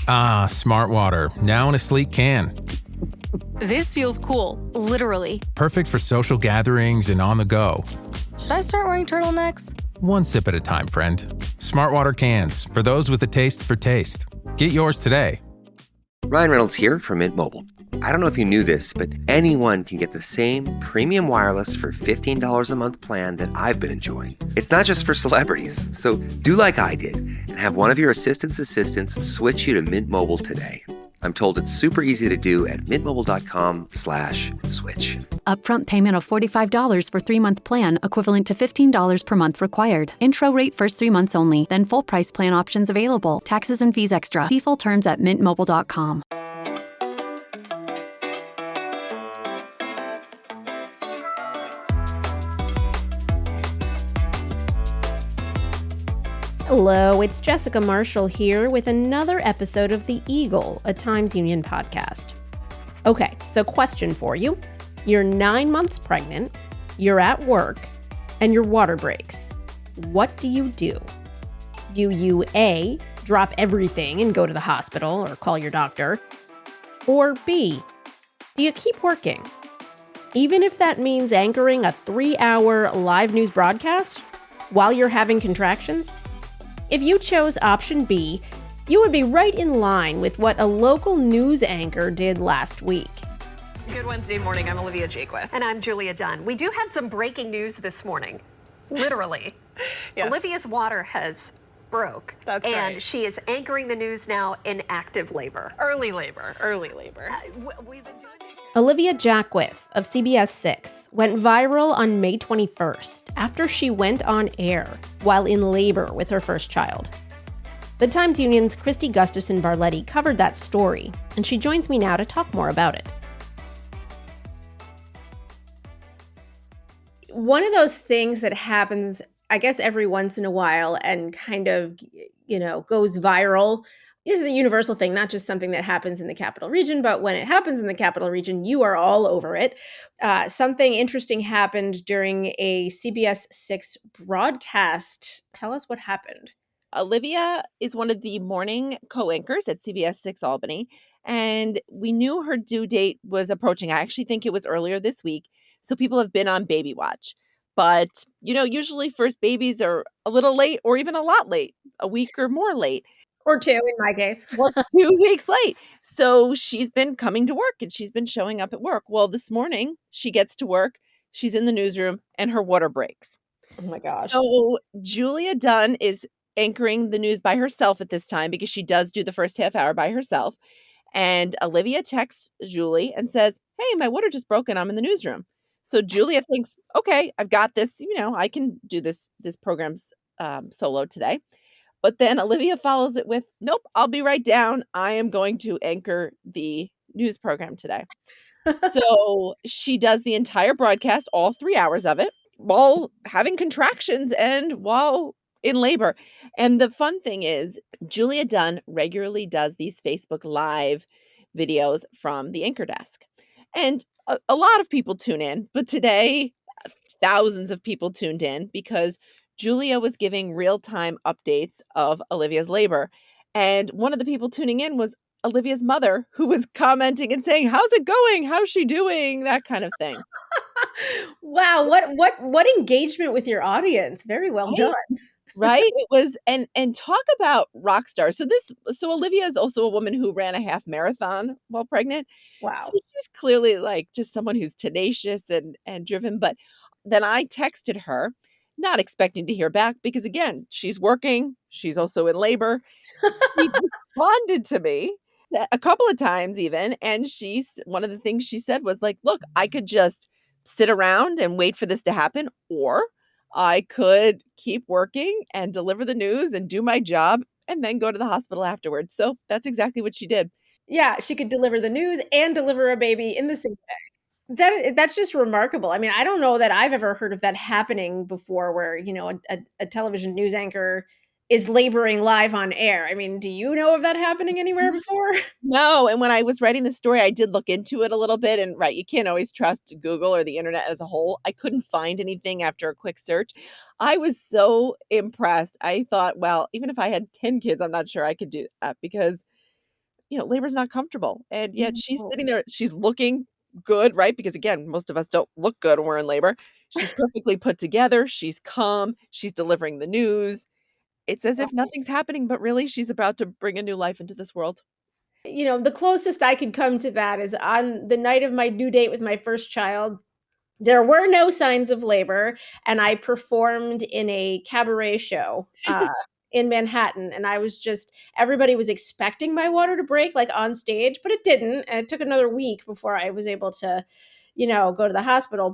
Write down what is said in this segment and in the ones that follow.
Ah, Smart Water, now in a sleek can. This feels cool, literally. Perfect for social gatherings and on the go. Should I start wearing turtlenecks? One sip at a time, friend. Smart Water cans, for those with a taste for taste. Get yours today. Ryan Reynolds here from Mint Mobile. I don't know if you knew this, but anyone can get the same premium wireless for $15 a month plan that I've been enjoying. It's not just for celebrities. So do like I did and have one of your assistants switch you to Mint Mobile today. I'm told it's super easy to do at mintmobile.com/switch. Upfront payment of $45 for 3-month plan, equivalent to $15 per month required. Intro rate first 3 months only, then full price plan options available. Taxes and fees extra. See full terms at mintmobile.com. Hello, it's Jessica Marshall here with another episode of The Eagle, a Times Union podcast. Okay, so question for you. You're 9 months pregnant, you're at work, and your water breaks. What do? You A, drop everything and go to the hospital or call your doctor? Or B, do you keep working? Even if that means anchoring a 3-hour live news broadcast while you're having contractions? If you chose option B, you would be right in line with what a local news anchor did last week. Good Wednesday morning. I'm Olivia Jakewith. And I'm Julia Dunn. We do have some breaking news this morning. Literally. Yes. Olivia's water has broke. That's and right. she is anchoring the news now in active labor. Early labor. We've been doing this. Olivia Jakewith of CBS 6 went viral on May 21st after she went on air while in labor with her first child. The Times Union's Kristi Gustafson Barlette covered that story, and she joins me now to talk more about it. One of those things that happens, I guess, every once in a while and kind of, goes viral. This is a universal thing, not just something that happens in the capital region, but when it happens in the capital region, you are all over it. Something interesting happened during a CBS 6 broadcast. Tell us what happened. Olivia is one of the morning co-anchors at CBS 6 Albany, and we knew her due date was approaching. I actually think it was earlier this week, so people have been on baby watch. But, usually first babies are a little late or even a lot late, a week or more late. Or 2 in my case. Or 2 weeks late. So she's been coming to work and she's been showing up at work. Well, this morning she gets to work, she's in the newsroom and her water breaks. Oh my gosh. So Julia Dunn is anchoring the news by herself at this time because she does do the first half hour by herself. And Olivia texts Julie and says, "Hey, my water just broke and I'm in the newsroom." So Julia thinks, okay, I've got this, I can do this program's solo today. But then Olivia follows it with, "Nope, I'll be right down. I am going to anchor the news program today." So she does the entire broadcast, all 3 hours of it, while having contractions and while in labor. And the fun thing is, Julia Dunn regularly does these Facebook Live videos from the anchor desk. And a lot of people tune in, but today, thousands of people tuned in because Julia was giving real-time updates of Olivia's labor. And one of the people tuning in was Olivia's mother, who was commenting and saying, "How's it going? How's she doing?" That kind of thing. Wow, what engagement with your audience. Very well done. Right? It was, and talk about rock stars. So Olivia is also a woman who ran a half marathon while pregnant. Wow. So she's clearly like just someone who's tenacious and driven. But then I texted her, not expecting to hear back because again, she's working. She's also in labor. She responded to me a couple of times even. And one of the things she said was like, "Look, I could just sit around and wait for this to happen, or I could keep working and deliver the news and do my job and then go to the hospital afterwards." So that's exactly what she did. Yeah, she could deliver the news and deliver a baby in the same day. That's just remarkable. I mean, I don't know that I've ever heard of that happening before where, a television news anchor is laboring live on air. I mean, do you know of that happening anywhere before? No. And when I was writing the story, I did look into it a little bit. And right, you can't always trust Google or the internet as a whole. I couldn't find anything after a quick search. I was so impressed. I thought, well, even if I had 10 kids, I'm not sure I could do that because labor's not comfortable. And yet she's No. sitting there, she's looking good, right? Because again, most of us don't look good when we're in labor. She's perfectly put together. She's calm. She's delivering the news. It's as if nothing's happening, but really she's about to bring a new life into this world. The closest I could come to that is on the night of my due date with my first child. There were no signs of labor, and I performed in a cabaret show in Manhattan. And I was everybody was expecting my water to break like on stage, but it didn't. And it took another week before I was able to, go to the hospital.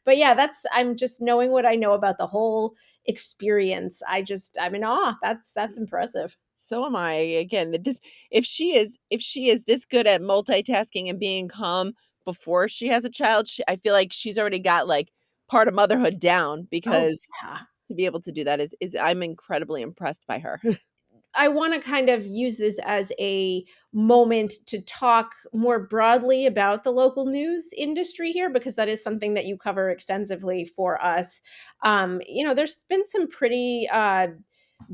But yeah, I'm just knowing what I know about the whole experience. I'm in awe. That's impressive. So am I. Again, if she is this good at multitasking and being calm before she has a child, I feel like she's already got like part of motherhood down Oh, because yeah. to be able to do that is I'm incredibly impressed by her. I want to kind of use this as a moment to talk more broadly about the local news industry here, because that is something that you cover extensively for us. There's been some pretty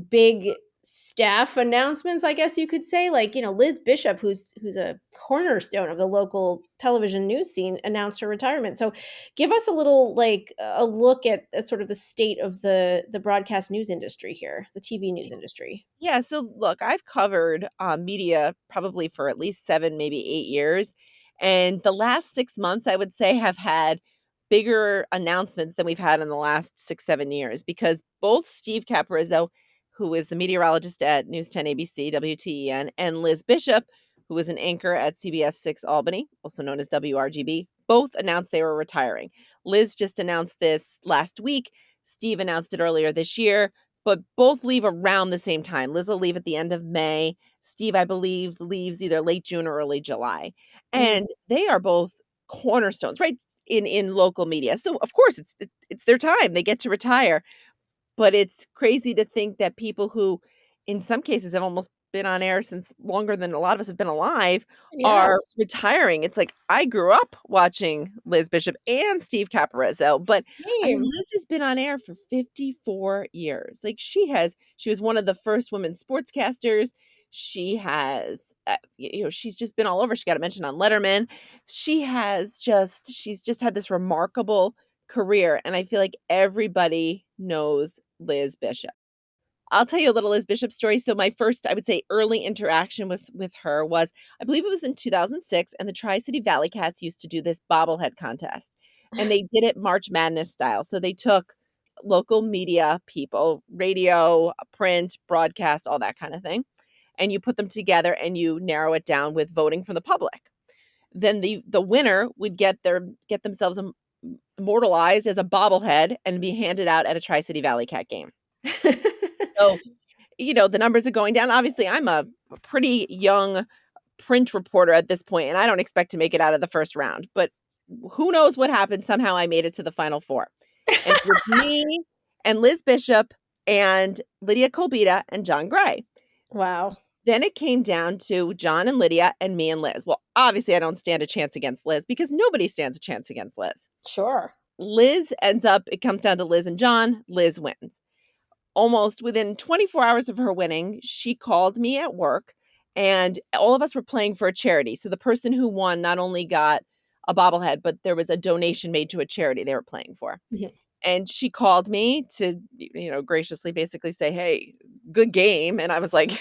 big staff announcemements, I guess you could say. Like, Liz Bishop, who's a cornerstone of the local television news scene, announced her retirement. So give us a little like a look at sort of the state of the broadcast news industry here, the TV news industry. Yeah, so look, I've covered media probably for at least 7, maybe 8 years. And the last 6 months, I would say, have had bigger announcements than we've had in the last 6, 7 years because both Steve Caparizzo, who is the meteorologist at News 10 ABC, WTEN, and Liz Bishop, who is an anchor at CBS 6 Albany, also known as WRGB, both announced they were retiring. Liz just announced this last week. Steve announced it earlier this year, but both leave around the same time. Liz will leave at the end of May. Steve, I believe, leaves either late June or early July. And they are both cornerstones, right, in local media. So of course it's their time. They get to retire. But it's crazy to think that people who, in some cases, have almost been on air since longer than a lot of us have been alive Yeah, are retiring. It's like I grew up watching Liz Bishop and Steve Caparizzo, but I mean, same. Liz has been on air for 54 years. Like she was one of the first women sportscasters. She has, she's just been all over. She got a mention on Letterman. She's just had this remarkable career, and I feel like everybody knows Liz Bishop. I'll tell you a little Liz Bishop story. So my first, I would say, early interaction with her was, I believe it was in 2006, and the Tri-City Valley Cats used to do this bobblehead contest, and they did it March Madness style. So they took local media people, radio, print, broadcast, all that kind of thing, and you put them together and you narrow it down with voting from the public. Then the winner would get themselves immortalized as a bobblehead and be handed out at a Tri-City Valley Cat game. So, the numbers are going down. Obviously, I'm a pretty young print reporter at this point, and I don't expect to make it out of the first round. But who knows what happened? Somehow I made it to the final four. And it was me and Liz Bishop and Lydia Colbita and John Gray. Wow. Then it came down to John and Lydia and me and Liz. Well, obviously, I don't stand a chance against Liz because nobody stands a chance against Liz. Sure. It comes down to Liz and John. Liz wins. Almost within 24 hours of her winning, she called me at work, and all of us were playing for a charity. So the person who won not only got a bobblehead, but there was a donation made to a charity they were playing for. Mhm. And she called me to, graciously basically say, "Hey, good game." And I was like,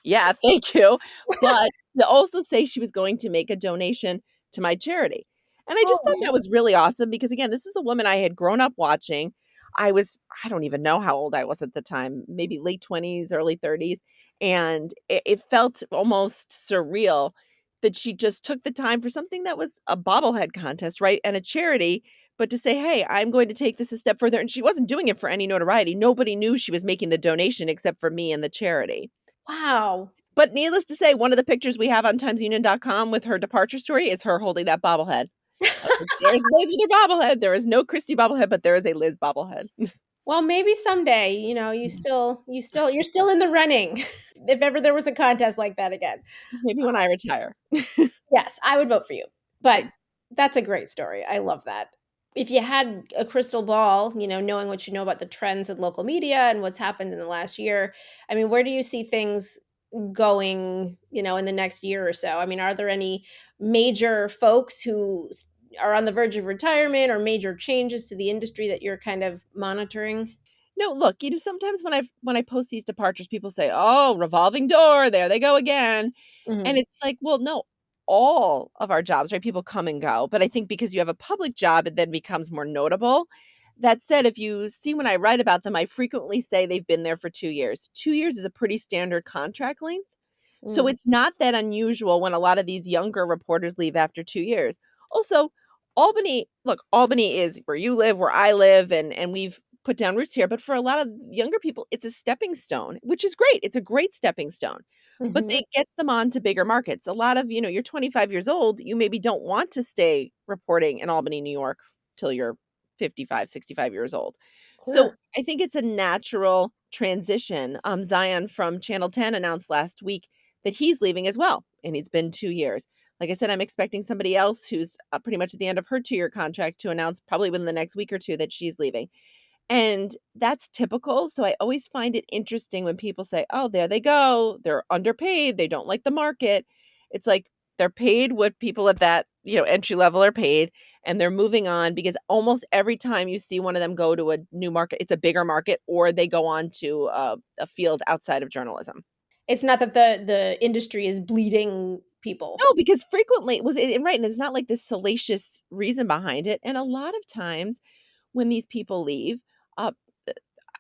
yeah, thank you. But to also say she was going to make a donation to my charity. And I just thought that was really awesome because, again, this is a woman I had grown up watching. I don't even know how old I was at the time, maybe late 20s, early 30s. And it felt almost surreal that she just took the time for something that was a bobblehead contest, right? And a charity, but to say, "Hey, I'm going to take this a step further." And she wasn't doing it for any notoriety. Nobody knew she was making the donation except for me and the charity. Wow. But needless to say, one of the pictures we have on timesunion.com with her departure story is her holding that bobblehead. There's Liz with her bobblehead. There is no Kristi bobblehead, but there is a Liz bobblehead. Well, maybe someday, you're still in the running. If ever there was a contest like that again. Maybe when I retire. Yes, I would vote for you. But Thanks. that's a great story. I love that. If you had a crystal ball, knowing what you know about the trends in local media and what's happened in the last year, I mean, where do you see things going, in the next year or so? I mean, are there any major folks who are on the verge of retirement or major changes to the industry that you're kind of monitoring? No, look, sometimes when I post these departures, people say, "Oh, revolving door, there they go again." And Mhm. it's like, well, no, all of our jobs, right? People come and go, but I think because you have a public job, it then becomes more notable. That said, if you see when I write about them, I frequently say they've been there for 2 years. 2 years is a pretty standard contract length. So Mm. it's not that unusual when a lot of these younger reporters leave after 2 years. Also, Albany is where you live, where I live, and we've put down roots here, but for a lot of younger people, it's a stepping stone, which is great. It's a great stepping stone. But Mhm. it gets them on to bigger markets. A lot of, you're 25 years old, you maybe don't want to stay reporting in Albany, New York till you're 55, 65 years old. So Sure. I think it's a natural transition. Zion from Channel 10 announced last week that he's leaving as well, and it's been 2 years. Like I said, I'm expecting somebody else who's pretty much at the end of her 2-year contract to announce probably within the next week or two that she's leaving. And that's typical. So I always find it interesting when people say, "Oh, there they go. They're underpaid. They don't like the market." It's like they're paid what people at that, entry level are paid, and they're moving on because almost every time you see one of them go to a new market, it's a bigger market or they go on to a field outside of journalism. It's not that the industry is bleeding people. No, because frequently it was right, and it's not like this salacious reason behind it. And a lot of times when these people leave, uh,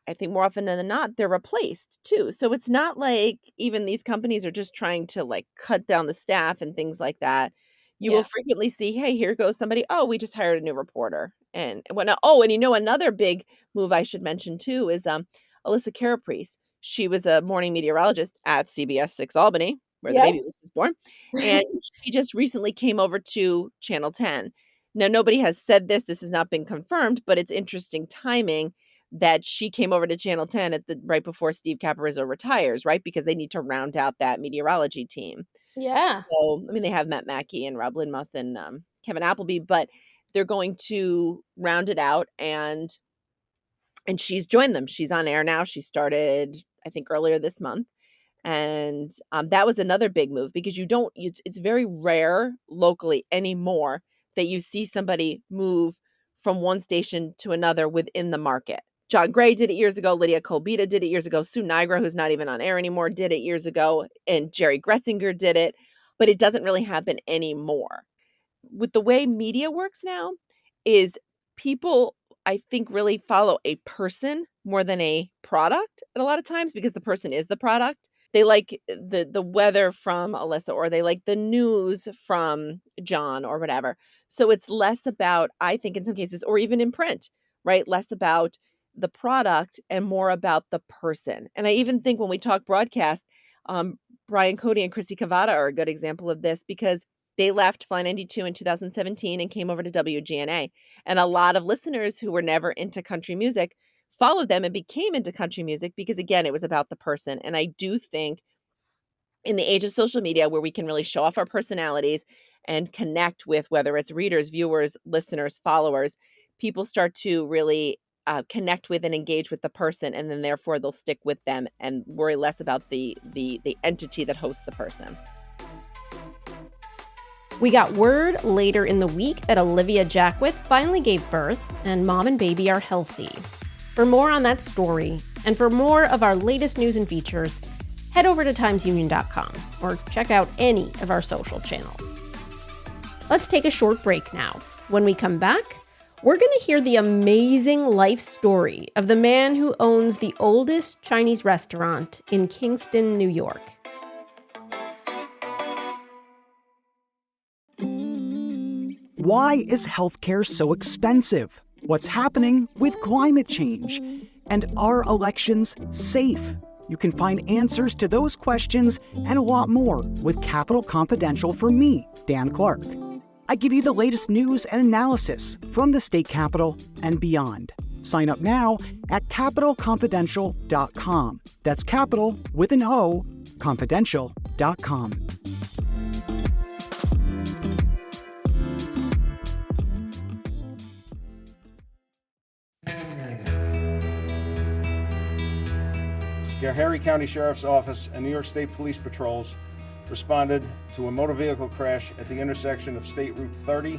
I think more often than not, they're replaced too. So it's not like even these companies are just trying to like cut down the staff and things like that. You will Yeah. frequently see, hey, here goes somebody. Oh, we just hired a new reporter. And and another big move I should mention too is Alyssa Caraprice. She was a morning meteorologist at CBS 6 Albany, where the baby Yes. was born. And she just recently came over to Channel 10. Now, nobody has said this has not been confirmed, but it's interesting timing that she came over to Channel 10 at the right before Steve Caparizzo retires, right? Because they need to round out that meteorology team. Yeah. So, I mean, they have Matt Mackey and Rob Linmuth and Kevin Appleby, but they're going to round it out, and she's joined them. She's on air now. She started, I think, earlier this month. And that was another big move because it's very rare locally anymore that you see somebody move from one station to another within the market. John Gray did it years ago. Lydia Kolbita did it years ago. Sue Nigra, who's not even on air anymore, did it years ago. And Jerry Gretzinger did it. But it doesn't really happen anymore. With the way media works now is people, I think, really follow a person more than a product at a lot of times because the person is the product. They like the weather from Alyssa, or they like the news from John or whatever. So it's less about, I think in some cases, or even in print, right? Less about the product and more about the person. And I even think when we talk broadcast, Brian Cody and Kristi Cavada are a good example of this because they left Fly 92 in 2017 and came over to WGNA. And a lot of listeners who were never into country music followed them and became into country music because, again, it was about the person. And I do think in the age of social media where we can really show off our personalities and connect with whether it's readers, viewers, listeners, followers, people start to really connect with and engage with the person, and then therefore they'll stick with them and worry less about the entity that hosts the person. We got word later in the week that Olivia Jackwith finally gave birth, and mom and baby are healthy. For more on that story, and for more of our latest news and features, head over to timesunion.com or check out any of our social channels. Let's take a short break now. When we come back, we're going to hear the amazing life story of the man who owns the oldest Chinese restaurant in Kingston, New York. Why is healthcare so expensive? What's happening with climate change? And are elections safe? You can find answers to those questions and a lot more with Capitol Confidential from me, Dan Clark. I give you the latest news and analysis from the state capitol and beyond. Sign up now at CapitolConfidential.com. That's Capital with an O, confidential.com. Schoharie County Sheriff's Office and New York State Police Patrols responded to a motor vehicle crash at the intersection of State Route 30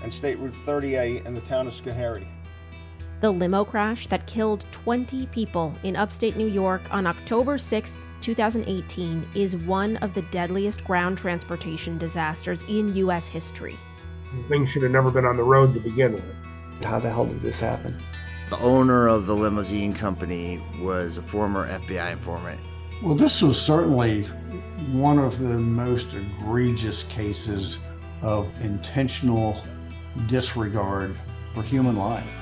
and State Route 30A in the town of Schoharie. The limo crash that killed 20 people in upstate New York on October 6, 2018 is one of the deadliest ground transportation disasters in U.S. history. Things should have never been on the road to begin with. How the hell did this happen? The owner of the limousine company was a former FBI informant. Well, this was certainly one of the most egregious cases of intentional disregard for human life.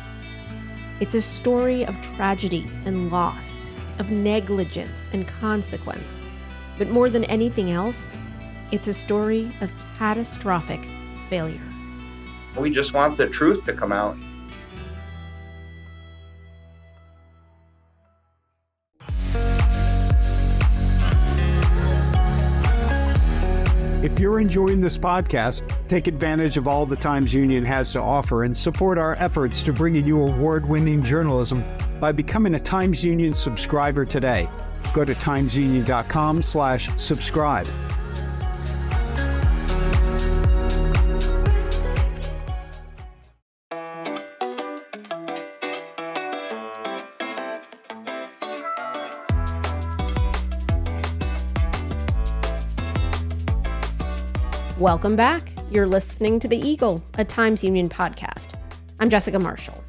It's a story of tragedy and loss, of negligence and consequence. But more than anything else, it's a story of catastrophic failure. We just want the truth to come out. If you're enjoying this podcast, take advantage of all the Times Union has to offer and support our efforts to bring you award-winning journalism by becoming a Times Union subscriber today. Go to timesunion.com/subscribe. Welcome back. You're listening to The Eagle, a Times Union podcast. I'm Jessica Marshall.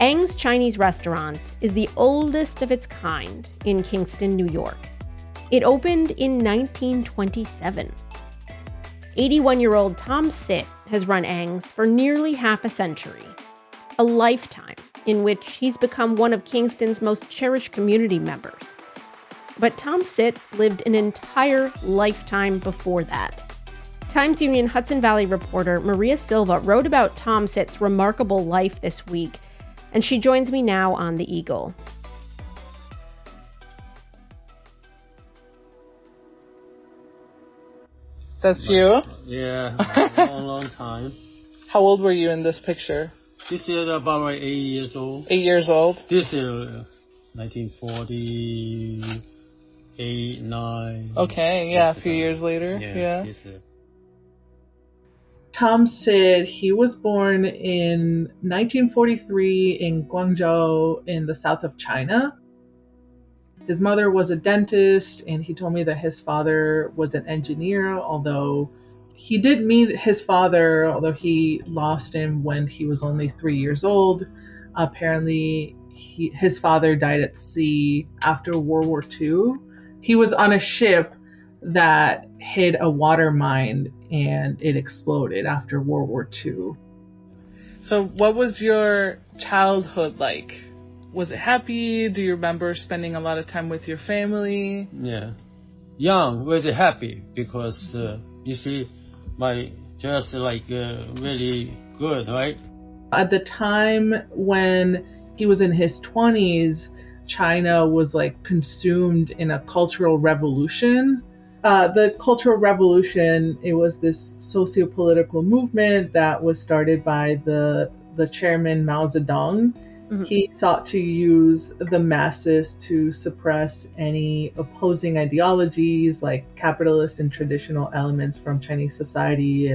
Eng's Chinese restaurant is the oldest of its kind in Kingston, New York. It opened in 1927. 81-year-old Tom Sitt has run Eng's for nearly half a century, a lifetime in which he's become one of Kingston's most cherished community members. But Tom Sitt lived an entire lifetime before that. Times Union Hudson Valley reporter Maria Silva wrote about Tom Sitt's remarkable life this week, and she joins me now on The Eagle. That's you? Yeah, long time. How old were you in this picture? This is about 8 years old. 8 years old? This is 1948, 9. Okay, yeah, a few years later. Yeah. Tom Sitt, he was born in 1943 in Guangzhou in the south of China. His mother was a dentist, and he told me that his father was an engineer, although he did meet his father, although he lost him when he was only 3 years old. Apparently, his father died at sea after World War II. He was on a ship that hit a water mine and it exploded after World War II. So what was your childhood like? Was it happy? Do you remember spending a lot of time with your family? Yeah. Young, very happy because, you see, just really good, right? At the time when he was in his 20s, China was consumed in a cultural revolution. The Cultural Revolution, it was this socio-political movement that was started by the chairman Mao Zedong. Mm-hmm. He sought to use the masses to suppress any opposing ideologies like capitalist and traditional elements from Chinese society.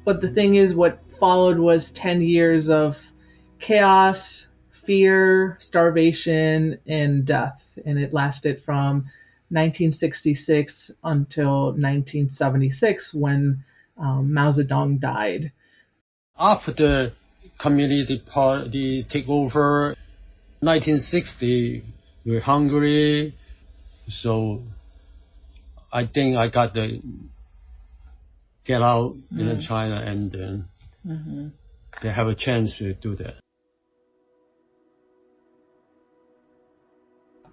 But the thing is, what followed was 10 years of chaos, fear, starvation, and death. And it lasted from 1966 until 1976 when Mao Zedong died. After the Communist Party take over, 1960, we were hungry, so I think I got to get out in China, and then they have a chance to do that.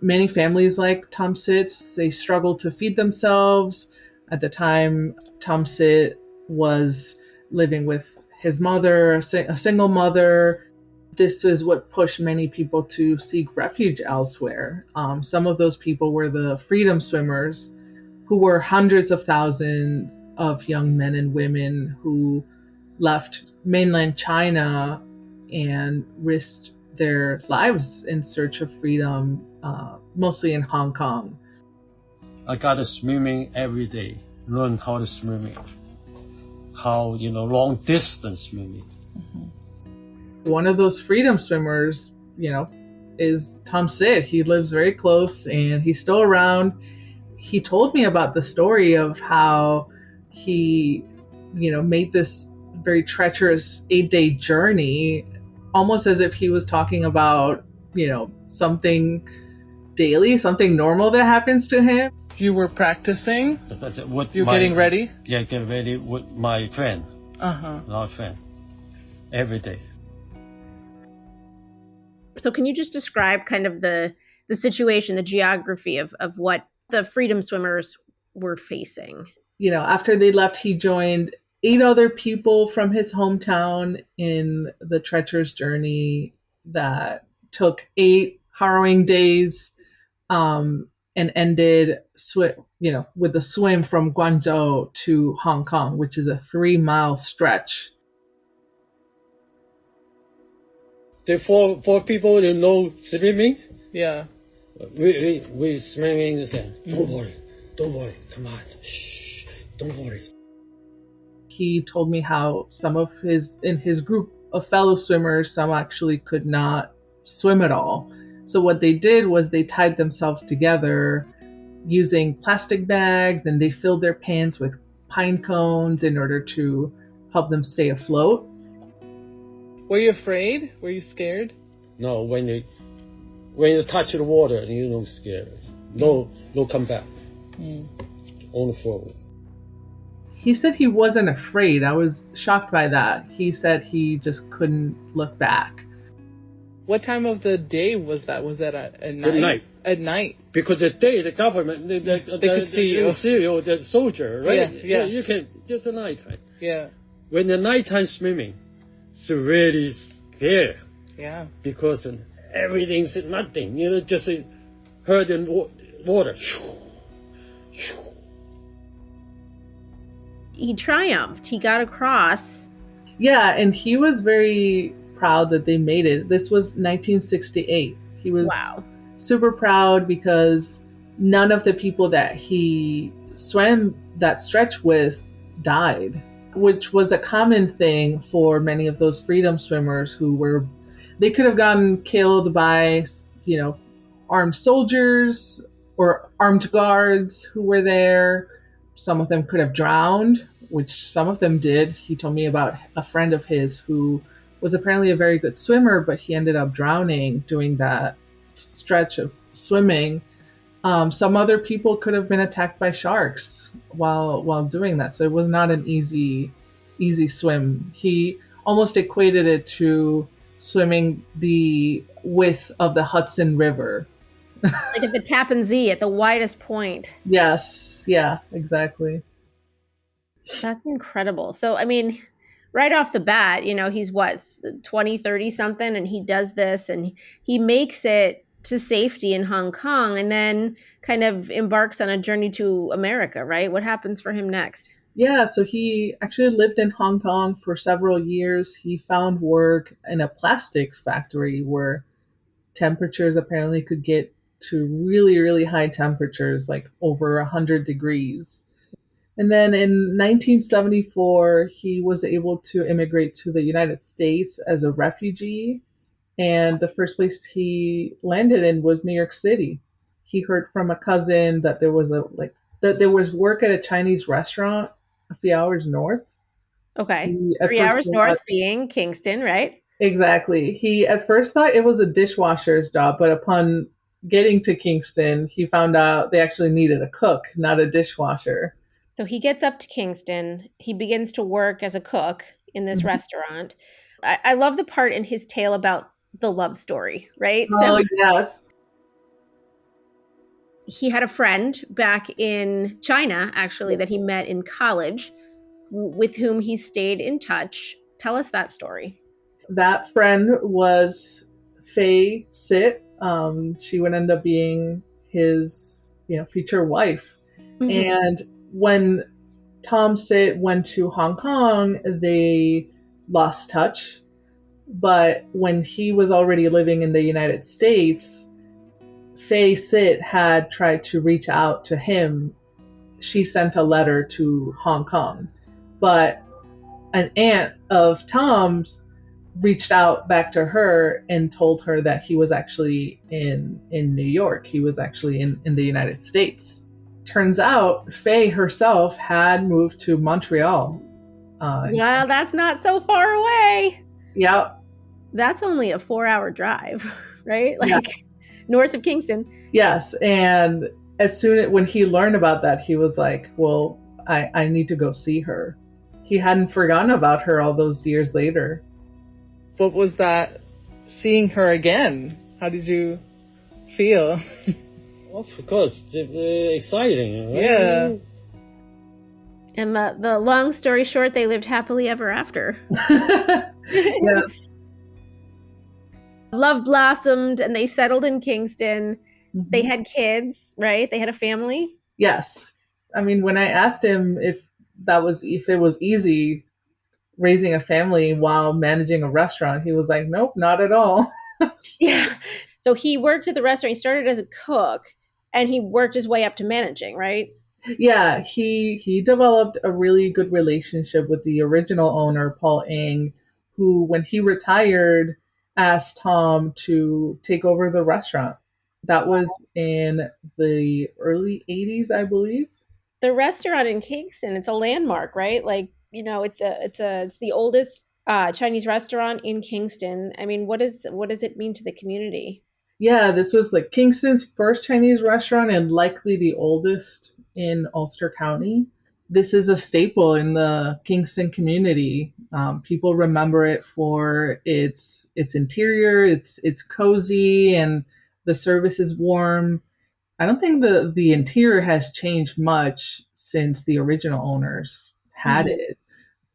Many families like Tom Sitt's, they struggle to feed themselves. At the time, Tom Sitt was living with his mother, a single mother. This is what pushed many people to seek refuge elsewhere. Some of those people were the freedom swimmers, who were hundreds of thousands of young men and women who left mainland China and risked their lives in search of freedom, mostly in Hong Kong. I got to swimming every day. Learn how to swimming. How, long distance swimming. One of those freedom swimmers, is Tom Sid. He lives very close and he's still around. He told me about the story of how he, made this very treacherous 8-day journey, almost as if he was talking about, something daily, something normal that happens to him. You were practicing? You're getting ready? Yeah, get ready with my friend. Uh-huh. Our friend. Every day. So can you just describe kind of the situation, the geography of what the freedom swimmers were facing? After they left, he joined 8 other people from his hometown in the treacherous journey that took 8 harrowing days, and ended with a swim from Guangzhou to Hong Kong, which is a 3-mile stretch. The four people who know swimming. Yeah. We swimming and say, don't worry, come on, shh, don't worry. He told me how in his group of fellow swimmers, some actually could not swim at all. So what they did was they tied themselves together using plastic bags, and they filled their pants with pine cones in order to help them stay afloat. Were you afraid? Were you scared? No, when you touch the water, you don't scared. No come back. On the floor. He said he wasn't afraid. I was shocked by that. He said he just couldn't look back. What time of the day was that? Was that at night? At night. At night. Because the day, the government, they could see you. The soldier, right? Yeah. You can, just at night time. Yeah. When the nighttime swimming, it's really scary. Yeah. Because everything's nothing, just heard in water. He triumphed. He got across. Yeah, and he was very proud that they made it. This was 1968. He was super proud because none of the people that he swam that stretch with died, which was a common thing for many of those freedom swimmers they could have gotten killed by, armed soldiers or armed guards who were there. Some of them could have drowned, which some of them did. He told me about a friend of his who was apparently a very good swimmer, but he ended up drowning doing that stretch of swimming. Some other people could have been attacked by sharks while doing that. So it was not an easy swim. He almost equated it to swimming the width of the Hudson River. Like at the Tappan Zee, at the widest point. Yes. Yeah, exactly. That's incredible. So, I mean, right off the bat, he's 20, 30 something, and he does this and he makes it to safety in Hong Kong and then kind of embarks on a journey to America, right? What happens for him next? Yeah, so he actually lived in Hong Kong for several years. He found work in a plastics factory where temperatures apparently could get to really, really high temperatures, like over 100 degrees. And then in 1974, he was able to immigrate to the United States as a refugee. And the first place he landed in was New York City. He heard from a cousin that there was work at a Chinese restaurant a few hours north. Okay. 3 hours north being Kingston, right? Exactly. He at first thought it was a dishwasher's job, but upon getting to Kingston, he found out they actually needed a cook, not a dishwasher. So he gets up to Kingston. He begins to work as a cook in this restaurant. I love the part in his tale about the love story, right? Oh, yes. He had a friend back in China, actually, that he met in college, with whom he stayed in touch. Tell us that story. That friend was Fei Sit. She would end up being his, future wife. Mm-hmm. And when Tom Sit went to Hong Kong, they lost touch. But when he was already living in the United States, Faye Sit had tried to reach out to him, she sent a letter to Hong Kong. But an aunt of Tom's reached out back to her and told her that he was actually in New York. He was actually in the United States. Turns out Faye herself had moved to Montreal. Well, that's not so far away. Yep. That's only a 4-hour drive, right? Like north of Kingston. Yes. And when he learned about that, he was like, well, I need to go see her. He hadn't forgotten about her all those years later. What was that, seeing her again? How did you feel? Of course, exciting. Right? Yeah. And the long story short, they lived happily ever after. Yeah. Love blossomed and they settled in Kingston. Mm-hmm. They had kids, right? They had a family. Yes. I mean, when I asked him if it was easy raising a family while managing a restaurant, he was like, nope, not at all. Yeah. So he worked at the restaurant. He started as a cook and he worked his way up to managing, right? Yeah, he developed a really good relationship with the original owner, Paul Ng, who, when he retired, asked Tom to take over the restaurant. That was in the early 80s, I believe. The restaurant in Kingston, it's a landmark, right? Like, you know, it's the oldest Chinese restaurant in Kingston. I mean, what does it mean to the community? Yeah, this was like Kingston's first Chinese restaurant and likely the oldest in Ulster County. This is a staple in the Kingston community. People remember it for its interior. It's cozy and the service is warm. I don't think the interior has changed much since the original owners had it.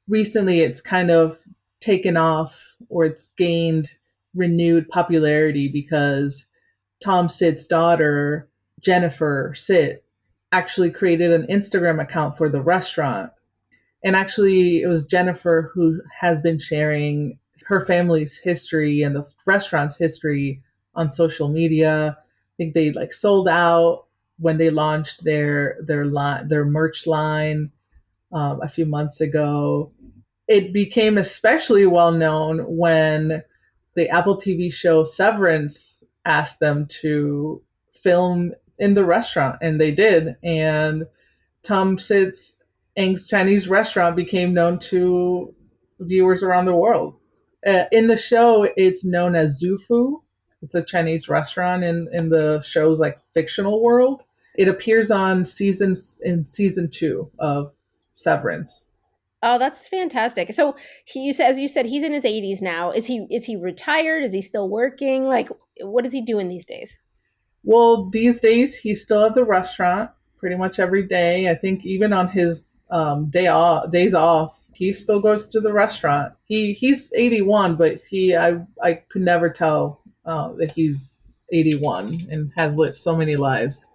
Recently, it's kind of taken off, or it's gained renewed popularity because Tom Sit's daughter, Jennifer Sit, actually created an Instagram account for the restaurant. And actually, it was Jennifer who has been sharing her family's history and the restaurant's history on social media. I think they sold out when they launched their merch line a few months ago. It became especially well known when the Apple TV show Severance asked them to film in the restaurant, and they did. And Tom Sit's Ng's Chinese restaurant became known to viewers around the world. In the show, it's known as Zufu. It's a Chinese restaurant in the show's fictional world. It appears in season 2 of Severance. Oh, that's fantastic. So as you said, he's in his 80s now. Is he retired? Is he still working? What is he doing these days? Well, these days he's still at the restaurant pretty much every day. I think even on his days off, he still goes to the restaurant. He's 81, but I could never tell that he's 81 and has lived so many lives.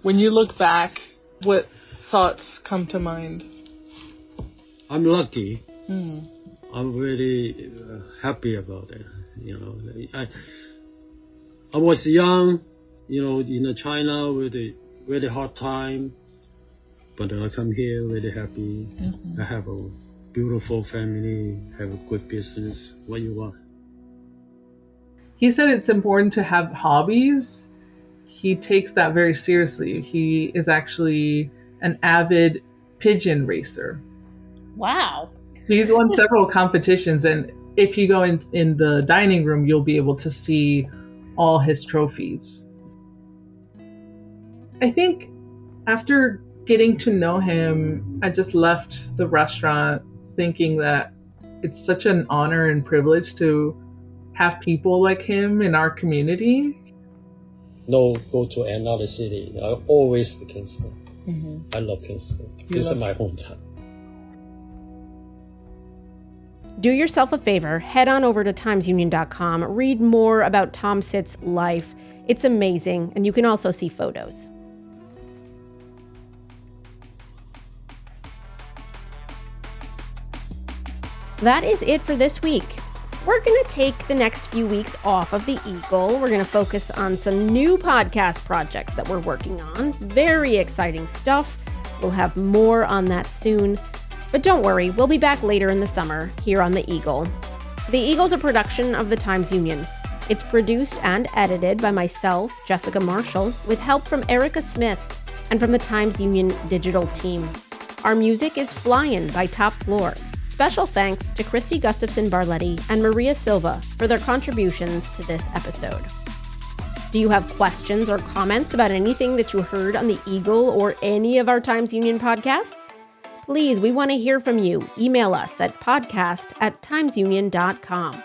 When you look back, what thoughts come to mind? I'm lucky. I'm really happy about it. You know, I was young, you know, in China with a really hard time, but I come here really happy. I have a beautiful family, have a good business. What you want? He said it's important to have hobbies. He takes that very seriously. He is actually an avid pigeon racer. Wow. He's won several competitions, and if you go in the dining room, you'll be able to see all his trophies. I think after getting to know him, I just left the restaurant thinking that it's such an honor and privilege to have people like him in our community. No, go to another city. I always to Kingston. I love Kingston. This is my hometown. Do yourself a favor, head on over to timesunion.com, read more about Tom Sit's life. It's amazing, and you can also see photos. That is it for this week. We're going to take the next few weeks off of the Eagle. We're going to focus on some new podcast projects that we're working on. Very exciting stuff. We'll have more on that soon. But don't worry, we'll be back later in the summer here on the Eagle. The Eagle's a production of the Times-Union. It's produced and edited by myself, Jessica Marshall, with help from Erica Smith and from the Times-Union digital team. Our music is Flyin' by Top Floor. Special thanks to Kristi, Gustafson, Barlette, and Maria Silva for their contributions to this episode. Do you have questions or comments about anything that you heard on the Eagle or any of our Times-Union podcasts? Please, we want to hear from you. Email us at podcast@timesunion.com.